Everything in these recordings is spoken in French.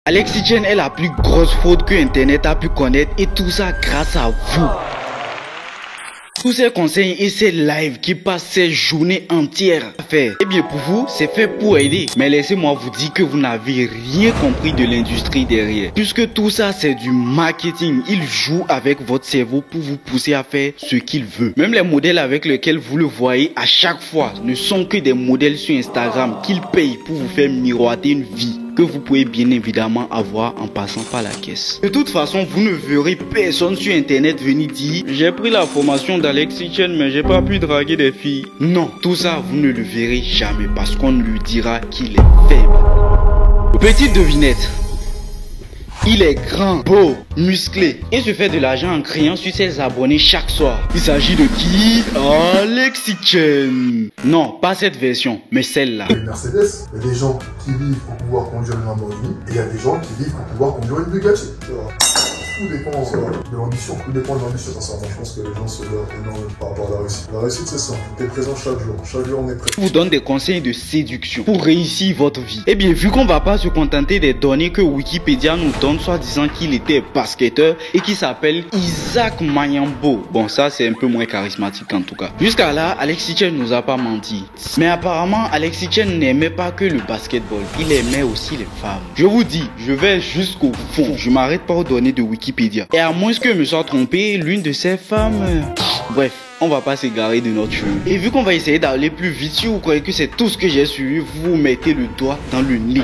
Alexis Chen est la plus grosse fraude que Internet a pu connaître et tout ça grâce à vous. Tous ces conseils et ces lives qui passent ces journées entières à faire. Eh bien pour vous, c'est fait pour aider. Mais laissez-moi vous dire que vous n'avez rien compris de l'industrie derrière. Puisque tout ça c'est du marketing. Il joue avec votre cerveau pour vous pousser à faire ce qu'il veut. Même les modèles avec lesquels vous le voyez à chaque fois ne sont que des modèles sur Instagram qu'il paye pour vous faire miroiter une vie que vous pouvez bien évidemment avoir en passant par la caisse. De toute façon, vous ne verrez personne sur internet venir dire j'ai pris la formation d'Alexis Chen mais j'ai pas pu draguer des filles. Non, tout ça vous ne le verrez jamais parce qu'on lui dira qu'il est faible. Petite devinette. Il est grand, beau, musclé et se fait de l'argent en criant sur ses abonnés chaque soir. Il s'agit de qui? Alexis Chen. Non, pas cette version, mais celle-là. Une Mercedes, il y a des gens qui vivent pour pouvoir conduire une Lamborghini et il y a des gens qui vivent pour pouvoir conduire une Bugatti. Tout dépend de l'ambition, tout dépend de l'ambition, sincèrement. Je pense que les gens se leurrent énormément par rapport à la réussite. La réussite, c'est ça. Tu es présent chaque jour. Chaque jour, on est présent. Je vous donne des conseils de séduction pour réussir votre vie. Eh bien, vu qu'on va pas se contenter des données que Wikipédia nous donne, soit disant qu'il était basketteur et qu'il s'appelle Isaac Mayambo. Bon, ça, c'est un peu moins charismatique en tout cas. Jusqu'à là, Alexis Chen nous a pas menti. Mais apparemment, Alexis Chen n'aimait pas que le basketball. Il aimait aussi les femmes. Je vous dis, je vais jusqu'au fond. Je m'arrête pas aux données de Wikipédia. Et à moins que je me sois trompé, l'une de ces femmes... Bref, on va pas s'égarer de notre chemin. Et vu qu'on va essayer d'aller plus vite, si vous croyez que c'est tout ce que j'ai suivi, vous mettez le doigt dans le nez.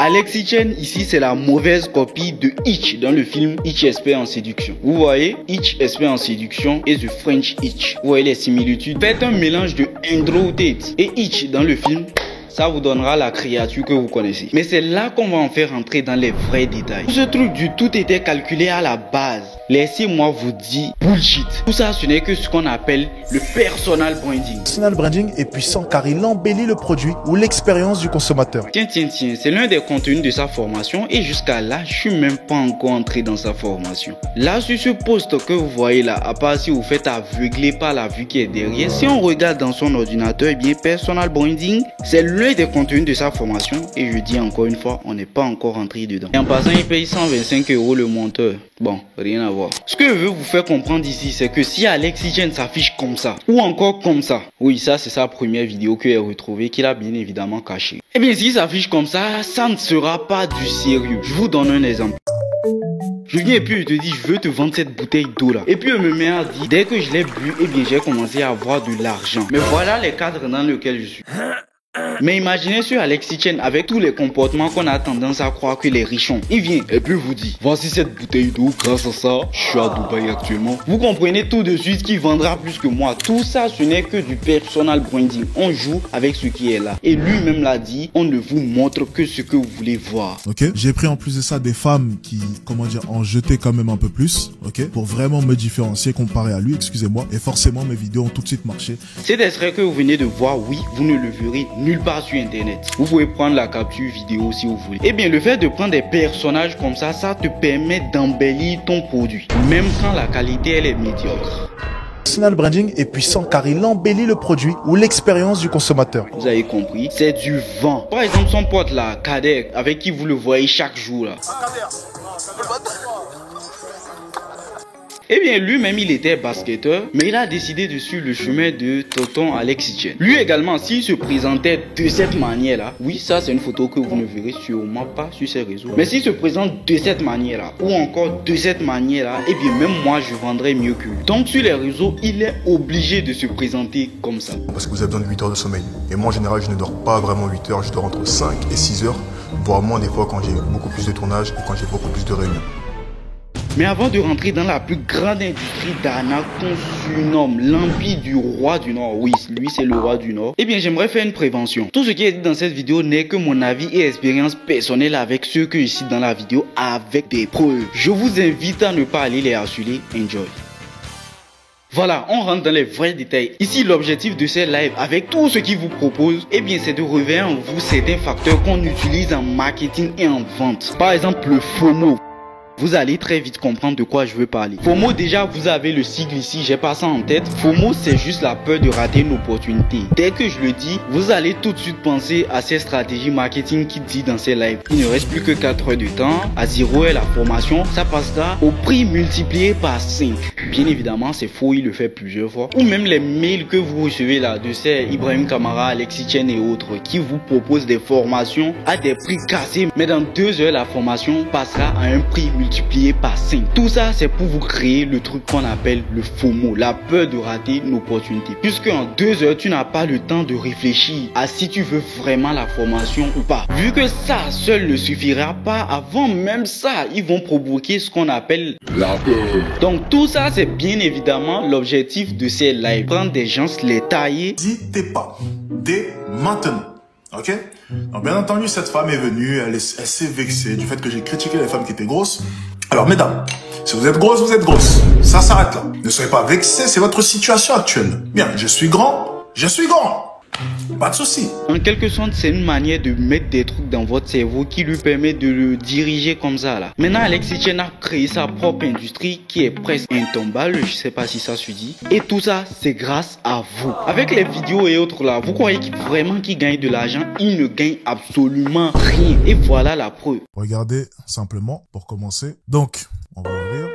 Alexis Chen, ici, c'est la mauvaise copie de Hitch dans le film Hitch Expert en séduction. Vous voyez, Hitch Expert en séduction et The French Hitch. Vous voyez les similitudes. Faites un mélange de Andrew Tate et Hitch dans le film. Ça vous donnera la créature que vous connaissez. Mais c'est là qu'on va en faire rentrer dans les vrais détails. Ce truc du tout était calculé à la base. Laissez-moi vous dire bullshit. Tout ça, ce n'est que ce qu'on appelle le personal branding. Personal branding est puissant car il embellit le produit ou l'expérience du consommateur. Tiens, c'est l'un des contenus de sa formation et jusqu'à là, je suis même pas encore entré dans sa formation. Là, sur ce poste que vous voyez là, à part si vous faites aveugler par la vue qui est derrière, si on regarde dans son ordinateur, eh bien, personal branding, c'est l'un des contenus de sa formation et je dis encore une fois, on n'est pas encore entré dedans. Et en passant, il paye 125 € le monteur. Bon, rien à voir. Ce que je veux vous faire comprendre ici, c'est que si Alexis Chen s'affiche comme ça, ou encore comme ça, oui, ça c'est sa première vidéo que j'ai retrouvée, qu'il a bien évidemment cachée. Eh bien, s'il s'affiche comme ça ne sera pas du sérieux. Je vous donne un exemple. Je viens et puis je te dis, je veux te vendre cette bouteille d'eau là. Et puis je me mets à dire, dès que je l'ai bu, eh bien j'ai commencé à avoir de l'argent. Mais voilà les cadres dans lesquels je suis. Mais imaginez sur Alexis Chen avec tous les comportements qu'on a tendance à croire que les riches ont. Il vient et puis vous dit, voici cette bouteille d'eau, grâce à ça, je suis à Dubaï actuellement. Vous comprenez tout de suite qu'il vendra plus que moi. Tout ça, ce n'est que du personal branding. On joue avec ce qui est là. Et lui-même l'a dit, on ne vous montre que ce que vous voulez voir. Ok, j'ai pris en plus de ça des femmes qui, comment dire, en jetaient quand même un peu plus, ok, pour vraiment me différencier comparé à lui, excusez-moi. Et forcément, mes vidéos ont tout de suite marché. Cet extrait que vous venez de voir, oui, vous ne le verrez nulle part sur internet. Vous pouvez prendre la capture vidéo si vous voulez. Eh bien, le fait de prendre des personnages comme ça te permet d'embellir ton produit, même quand la qualité elle est médiocre. Personal branding est puissant car il embellit le produit ou l'expérience du consommateur. Vous avez compris, c'est du vent. Par exemple, son pote là, Kader, avec qui vous le voyez chaque jour là. Eh bien, lui-même, il était basketteur, mais il a décidé de suivre le chemin de tonton Alexis Chen. Lui également, s'il se présentait de cette manière-là, oui, ça c'est une photo que vous ne verrez sûrement pas sur ses réseaux. Mais s'il se présente de cette manière-là, ou encore de cette manière-là, eh bien, même moi, je vendrais mieux que lui. Donc, sur les réseaux, il est obligé de se présenter comme ça. Parce que vous avez besoin de 8 heures de sommeil. Et moi, en général, je ne dors pas vraiment 8 heures, je dors entre 5 et 6 heures, voire moins des fois quand j'ai beaucoup plus de tournage et quand j'ai beaucoup plus de réunions. Mais avant de rentrer dans la plus grande industrie d'arnaque qu'on surnomme l'Empire du Roi du Nord, oui, lui c'est le Roi du Nord, eh bien j'aimerais faire une prévention. Tout ce qui est dit dans cette vidéo n'est que mon avis et expérience personnelle avec ceux que je cite dans la vidéo avec des preuves. Je vous invite à ne pas aller les harceler. Enjoy. Voilà, on rentre dans les vrais détails. Ici, l'objectif de ces lives, avec tout ce qu'ils vous proposent, eh bien, c'est de réveiller en vous certains facteurs qu'on utilise en marketing et en vente. Par exemple, le FOMO. vous allez très vite comprendre de quoi je veux parler. FOMO, déjà, vous avez le sigle ici, j'ai pas ça en tête. FOMO, c'est juste la peur de rater une opportunité. Dès que je le dis, vous allez tout de suite penser à ces stratégies marketing qui dit dans ces lives. Il ne reste plus que 4 heures de temps. À 0 heure, la formation, ça passera au prix multiplié par 5. Bien évidemment, c'est faux, il le fait plusieurs fois. Ou même les mails que vous recevez là de ces Ibrahim Kamara, Alexis Chen et autres qui vous proposent des formations à des prix cassés. Mais dans 2 heures, la formation passera à un prix multiplié par 5. Tout ça, c'est pour vous créer le truc qu'on appelle le FOMO, la peur de rater une opportunité. Puisque en 2 heures, tu n'as pas le temps de réfléchir à si tu veux vraiment la formation ou pas. Vu que ça seul ne suffira pas, avant même ça, ils vont provoquer ce qu'on appelle la peur. Donc tout ça, c'est bien évidemment l'objectif de ces lives. Prendre des gens, les tailler. N'hésitez pas, dès maintenant. Ok? Donc bien entendu, cette femme est venue, elle s'est vexée du fait que j'ai critiqué les femmes qui étaient grosses. Alors mesdames, si vous êtes grosses, vous êtes grosses. Ça s'arrête là. Ne soyez pas vexés, c'est votre situation actuelle. Bien, je suis grand, je suis grand. Pas de souci. En quelque sorte, c'est une manière de mettre des trucs dans votre cerveau qui lui permet de le diriger comme ça là. Maintenant, Alexis Chen a créé sa propre industrie qui est presque intombable, je sais pas si ça se dit. Et tout ça, c'est grâce à vous. Avec les vidéos et autres là, vous croyez vraiment qu'il gagne de l'argent? Il ne gagne absolument rien. Et voilà la preuve. Regardez simplement pour commencer. Donc, on va ouvrir.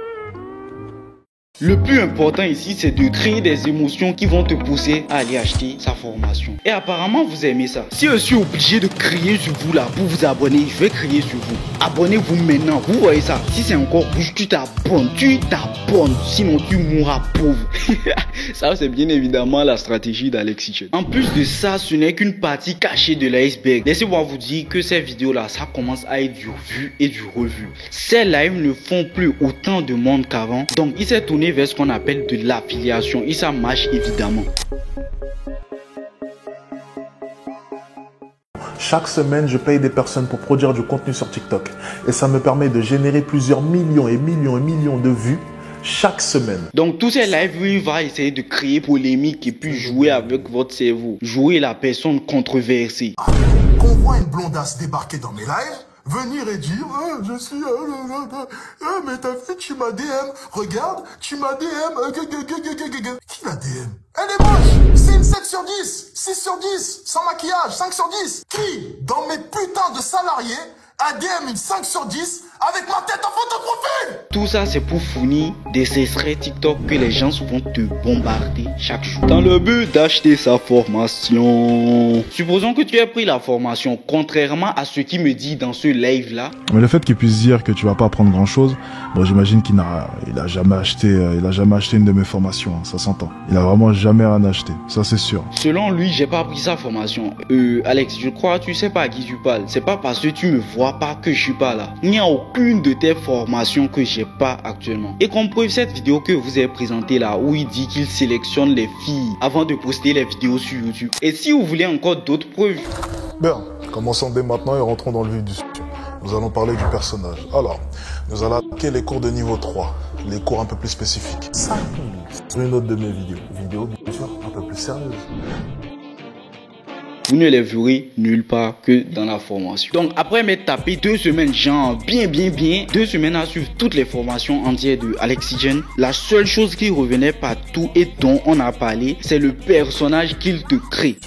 Le plus important ici, c'est de créer des émotions qui vont te pousser à aller acheter sa formation. Et apparemment, vous aimez ça. Si je suis obligé de crier sur vous là pour vous abonner, je vais crier sur vous. Abonnez-vous maintenant. Vous voyez ça? Si c'est encore rouge, tu t'abonnes. Sinon, tu mourras pauvre. Ça, c'est bien évidemment la stratégie d'Alexis Chen. En plus de ça, ce n'est qu'une partie cachée de l'iceberg. Laissez-moi vous dire que ces vidéos-là, ça commence à être du vu et du revu. Ces lives ne font plus autant de monde qu'avant. Donc, il s'est tourné vers ce qu'on appelle de l'affiliation et ça marche évidemment. Chaque semaine, je paye des personnes pour produire du contenu sur TikTok et ça me permet de générer plusieurs millions et millions de vues chaque semaine. Donc tous ces lives, il va essayer de créer polémique et puis jouer avec votre cerveau, jouer la personne controversée. Qu'on voit une blondasse débarquer dans mes lives, venir et dire je suis mais ta fille tu m'as DM, regarde, tu m'as DM. Qui l'a DM? Elle est moche. C'est une 7 sur 10, 6 sur 10, sans maquillage, 5 sur 10. Qui dans mes putains de salariés a DM une 5 sur 10 avec ma tête en photo profil? Tout ça c'est pour fournir des extraits TikTok que les gens vont te bombarder chaque jour dans le but d'acheter sa formation. Supposons que tu aies pris la formation, contrairement à ce qu'il me dit dans ce live là. Mais le fait qu'il puisse dire que tu vas pas apprendre grand chose, bon j'imagine qu'il a jamais acheté une de mes formations, hein, ça s'entend. Il a vraiment jamais rien acheté, ça c'est sûr. Selon lui, j'ai pas pris sa formation. Alex, je crois tu sais pas à qui tu parles. C'est pas parce que tu me vois pas que je suis pas là. Il n'y a aucune de tes formations que j'ai pas actuellement. Et comme preuve, cette vidéo que vous avez présentée là, où il dit qu'il sélectionne les filles avant de poster les vidéos sur YouTube. Et si vous voulez encore d'autres preuves. Bien, commençons dès maintenant et rentrons dans le vif du sujet. Nous allons parler du personnage. Alors, nous allons attaquer les cours de niveau 3, les cours un peu plus spécifiques. 5 minutes. Sur une autre de mes vidéos bien sûr, un peu plus sérieuses. Vous ne les verrez nulle part que dans la formation. Donc après m'être tapé 2 semaines, genre bien 2 semaines à suivre toutes les formations entières de Alexis Chen, la seule chose qui revenait partout et dont on a parlé, c'est le personnage qu'il te crée.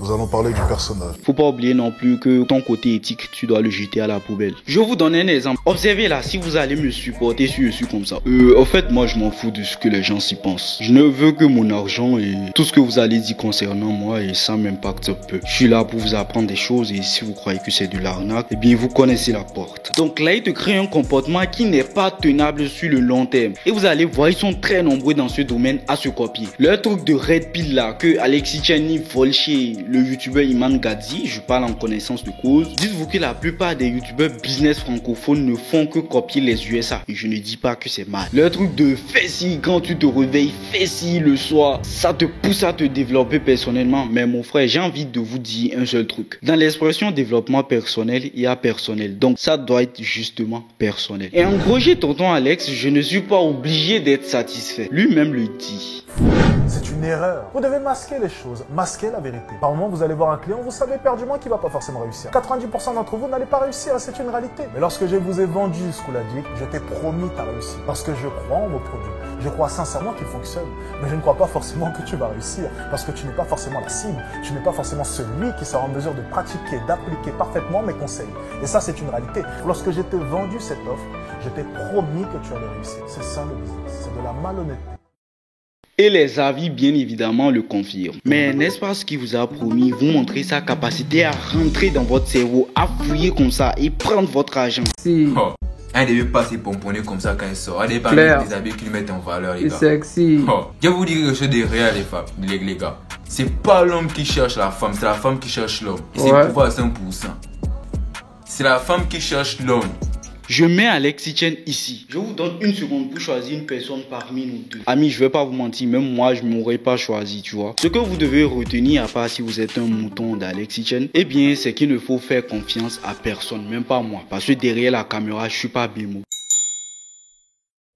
Nous allons parler du personnage. Faut pas oublier non plus que ton côté éthique, tu dois le jeter à la poubelle. Je vais vous donner un exemple. Observez là, si vous allez me supporter si je suis comme ça. En fait, moi, je m'en fous de ce que les gens s'y pensent. Je ne veux que mon argent et tout ce que vous allez dire concernant moi et ça m'impacte peu. Je suis là pour vous apprendre des choses et si vous croyez que c'est de l'arnaque, eh bien, vous connaissez la porte. Donc là, il te crée un comportement qui n'est pas tenable sur le long terme. Et vous allez voir, ils sont très nombreux dans ce domaine à se copier. Leur truc de Red Pill là, que Alexis Chen vole chez le youtubeur Iman Gadzhi, je parle en connaissance de cause. Dites-vous que la plupart des youtubeurs business francophones ne font que copier les USA. Et je ne dis pas que c'est mal. Leur truc de fais ci quand tu te réveilles, fais ci le soir, ça te pousse à te développer personnellement. Mais mon frère, j'ai envie de vous dire un seul truc. Dans l'expression développement personnel, il y a personnel. Donc ça doit être être justement personnel. Et en gros, j'ai tonton Alex, je ne suis pas obligé d'être satisfait. Lui-même le dit. C'est une erreur. Vous devez masquer les choses, masquer la vérité. Par moment, vous allez voir un client, vous savez perdument qu'il ne va pas forcément réussir. 90% d'entre vous n'allez pas réussir, c'est une réalité. Mais lorsque je vous ai vendu Schooladic, je t'ai promis ta réussite. Parce que je crois en vos produits. Je crois sincèrement qu'ils fonctionnent. Mais je ne crois pas forcément que tu vas réussir. Parce que tu n'es pas forcément la cible. Tu n'es pas forcément celui qui sera en mesure de pratiquer, d'appliquer parfaitement mes conseils. Et ça, c'est une réalité. Lorsque je t'ai vendu cette offre, je t'ai promis que tu allais réussir. C'est ça le business. C'est de la malhonnêteté. Et les avis, bien évidemment, le confirment. Mais n'est-ce pas ce qu'il vous a promis, vous montrer sa capacité à rentrer dans votre cerveau, à fouiller comme ça et prendre votre argent. Si. Oh, elle ne devait pas se pomponner comme ça quand elle sort. Elle n'est pas Claire. des habits qui lui mettent en valeur, les C'est gars. sexy. Oh, je vais vous dire quelque chose de réel, les gars. C'est pas l'homme qui cherche la femme, c'est la femme qui cherche l'homme. Et c'est Ouais. le pouvoir à 100%. C'est la femme qui cherche l'homme. Je mets Alexis Chen ici. Je vous donne une seconde pour choisir une personne parmi nous deux. Amis, je vais pas vous mentir, même moi, je m'aurais pas choisi, tu vois. Ce que vous devez retenir, à part si vous êtes un mouton d'Alexis Chen, eh bien, c'est qu'il ne faut faire confiance à personne, même pas moi. Parce que derrière la caméra, je suis pas Bémo.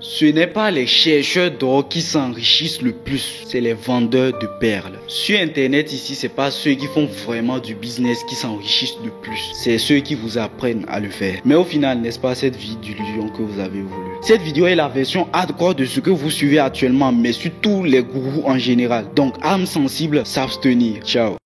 Ce n'est pas les chercheurs d'or qui s'enrichissent le plus, c'est les vendeurs de perles. Sur internet ici, c'est pas ceux qui font vraiment du business qui s'enrichissent le plus, c'est ceux qui vous apprennent à le faire. Mais au final, n'est-ce pas cette vie d'illusion que vous avez voulu? Cette vidéo est la version hardcore de ce que vous suivez actuellement, mais sur tous les gourous en général. Donc, âme sensible, s'abstenir. Ciao.